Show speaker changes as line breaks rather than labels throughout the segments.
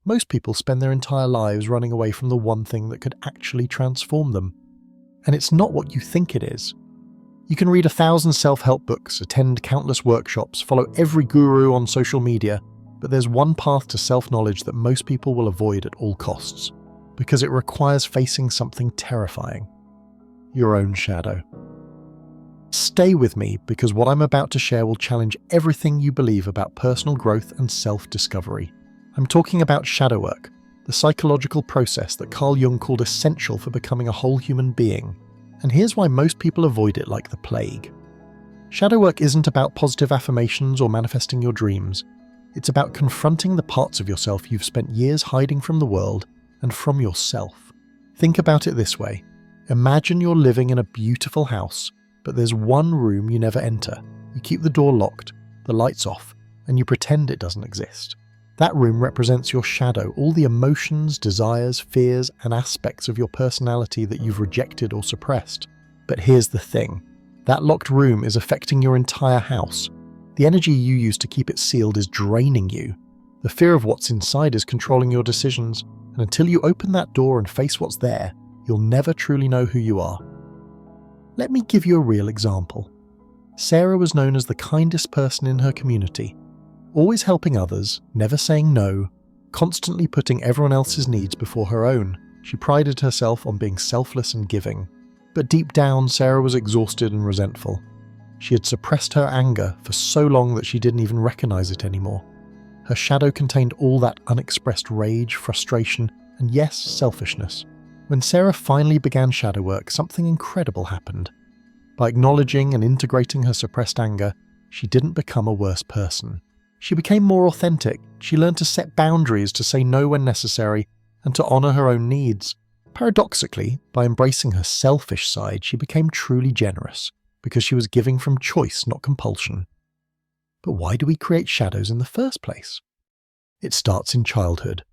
Most people spend their entire lives running away from the one thing that could actually transform them. And it's not what you think it is. You can read 1,000 self-help books, attend countless workshops, follow every guru on social media, but there's one path to self-knowledge that most people will avoid at all costs, because it requires facing something terrifying: your own shadow. Stay with me, because what I'm about to share will challenge everything you believe about personal growth and self-discovery. I'm talking about shadow work, the psychological process that Carl Jung called essential for becoming a whole human being. And here's why most people avoid it like the plague. Shadow work isn't about positive affirmations or manifesting your dreams. It's about confronting the parts of yourself you've spent years hiding from the world and from yourself. Think about it this way. Imagine you're living in a beautiful house, but there's one room you never enter. You keep the door locked, the lights off, and you pretend it doesn't exist. That room represents your shadow, all the emotions, desires, fears, and aspects of your personality that you've rejected or suppressed. But here's the thing. That locked room is affecting your entire house. The energy you use to keep it sealed is draining you. The fear of what's inside is controlling your decisions, and until you open that door and face what's there, you'll never truly know who you are. Let me give you a real example. Sarah was known as the kindest person in her community. Always helping others, never saying no, constantly putting everyone else's needs before her own. She prided herself on being selfless and giving. But deep down, Sarah was exhausted and resentful. She had suppressed her anger for so long that she didn't even recognize it anymore. Her shadow contained all that unexpressed rage, frustration, and yes, selfishness. When Sarah finally began shadow work, something incredible happened. By acknowledging and integrating her suppressed anger, she didn't become a worse person. She became more authentic. She learned to set boundaries, to say no when necessary, and to honor her own needs. Paradoxically, by embracing her selfish side, she became truly generous, because she was giving from choice, not compulsion. But why do we create shadows in the first place? It starts in childhood.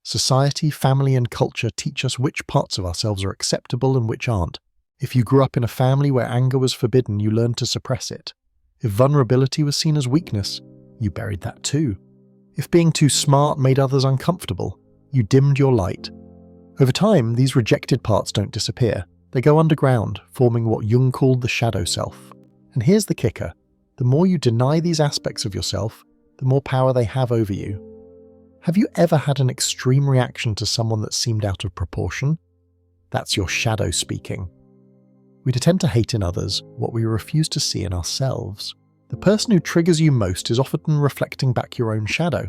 Society, family, and culture teach us which parts of ourselves are acceptable and which aren't. If you grew up in a family where anger was forbidden, you learned to suppress it. If vulnerability was seen as weakness, you buried that too. If being too smart made others uncomfortable, you dimmed your light. Over time, these rejected parts don't disappear. They go underground, forming what Jung called the shadow self. And here's the kicker. The more you deny these aspects of yourself, the more power they have over you. Have you ever had an extreme reaction to someone that seemed out of proportion? That's your shadow speaking. We tend to hate in others what we refuse to see in ourselves. The person who triggers you most is often reflecting back your own shadow.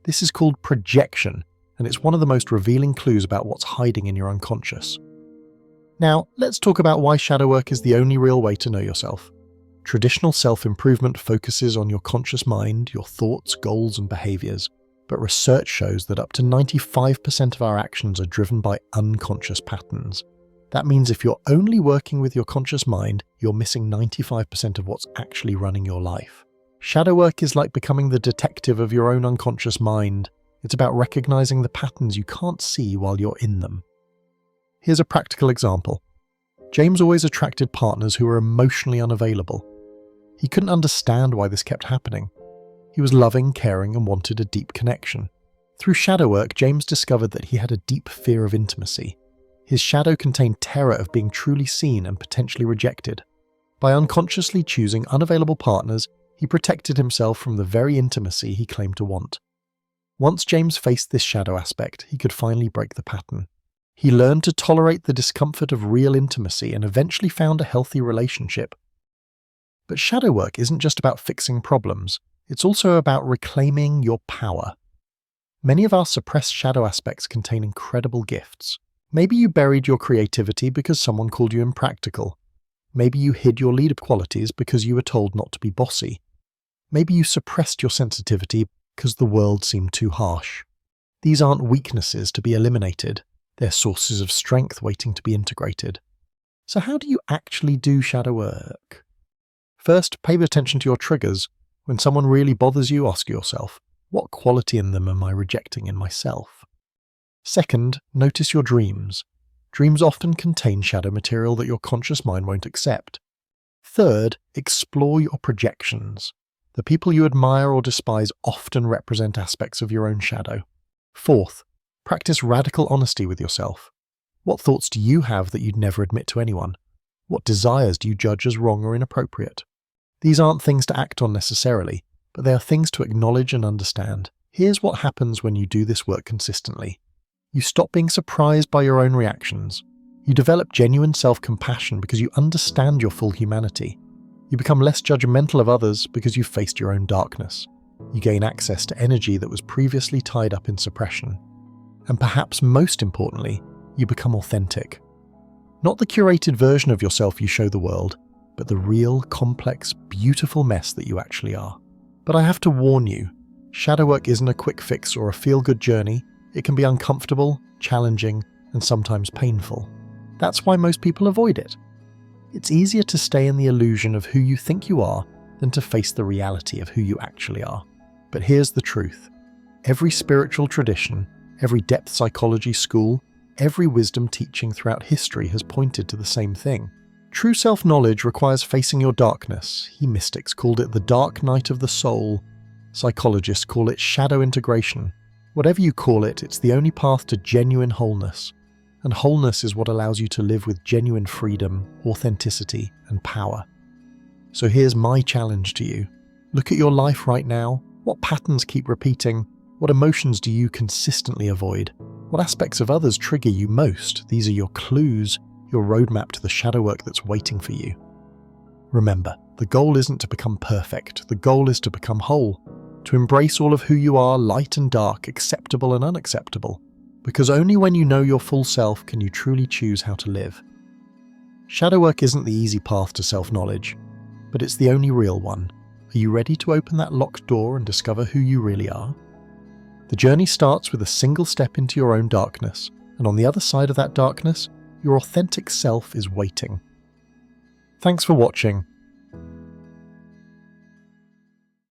This is called projection, and it's one of the most revealing clues about what's hiding in your unconscious. Now, let's talk about why shadow work is the only real way to know yourself. Traditional self-improvement focuses on your conscious mind, your thoughts, goals, and behaviors. But research shows that up to 95% of our actions are driven by unconscious patterns. That means if you're only working with your conscious mind, you're missing 95% of what's actually running your life. Shadow work is like becoming the detective of your own unconscious mind. It's about recognizing the patterns you can't see while you're in them. Here's a practical example. James always attracted partners who were emotionally unavailable. He couldn't understand why this kept happening. He was loving, caring, and wanted a deep connection. Through shadow work, James discovered that he had a deep fear of intimacy. His shadow contained terror of being truly seen and potentially rejected. By unconsciously choosing unavailable partners, he protected himself from the very intimacy he claimed to want. Once James faced this shadow aspect, he could finally break the pattern. He learned to tolerate the discomfort of real intimacy and eventually found a healthy relationship. But shadow work isn't just about fixing problems. It's also about reclaiming your power. Many of our suppressed shadow aspects contain incredible gifts. Maybe you buried your creativity because someone called you impractical. Maybe you hid your leader qualities because you were told not to be bossy. Maybe you suppressed your sensitivity because the world seemed too harsh. These aren't weaknesses to be eliminated. They're sources of strength waiting to be integrated. So how do you actually do shadow work? First, pay attention to your triggers. When someone really bothers you, ask yourself, what quality in them am I rejecting in myself? Second, notice your dreams. Dreams often contain shadow material that your conscious mind won't accept. Third, explore your projections. The people you admire or despise often represent aspects of your own shadow. Fourth, practice radical honesty with yourself. What thoughts do you have that you'd never admit to anyone? What desires do you judge as wrong or inappropriate? These aren't things to act on necessarily, but they are things to acknowledge and understand. Here's what happens when you do this work consistently. You stop being surprised by your own reactions. You develop genuine self-compassion because you understand your full humanity. You become less judgmental of others because you've faced your own darkness. You gain access to energy that was previously tied up in suppression. And perhaps most importantly, you become authentic. Not the curated version of yourself you show the world, but the real, complex, beautiful mess that you actually are. But I have to warn you, shadow work isn't a quick fix or a feel-good journey. It can be uncomfortable, challenging, and sometimes painful. That's why most people avoid it. It's easier to stay in the illusion of who you think you are than to face the reality of who you actually are. But here's the truth. Every spiritual tradition, every depth psychology school, every wisdom teaching throughout history has pointed to the same thing. True self-knowledge requires facing your darkness. Mystics called it the dark night of the soul. Psychologists call it shadow integration. Whatever you call it, it's the only path to genuine wholeness. And wholeness is what allows you to live with genuine freedom, authenticity, and power. So here's my challenge to you. Look at your life right now. What patterns keep repeating? What emotions do you consistently avoid? What aspects of others trigger you most? These are your clues, your roadmap to the shadow work that's waiting for you. Remember, the goal isn't to become perfect. The goal is to become whole, to embrace all of who you are, light and dark, acceptable and unacceptable. Because only when you know your full self can you truly choose how to live. Shadow work isn't the easy path to self-knowledge, but it's the only real one. Are you ready to open that locked door and discover who you really are? The journey starts with a single step into your own darkness, and on the other side of that darkness, your authentic self is waiting. Thanks for watching.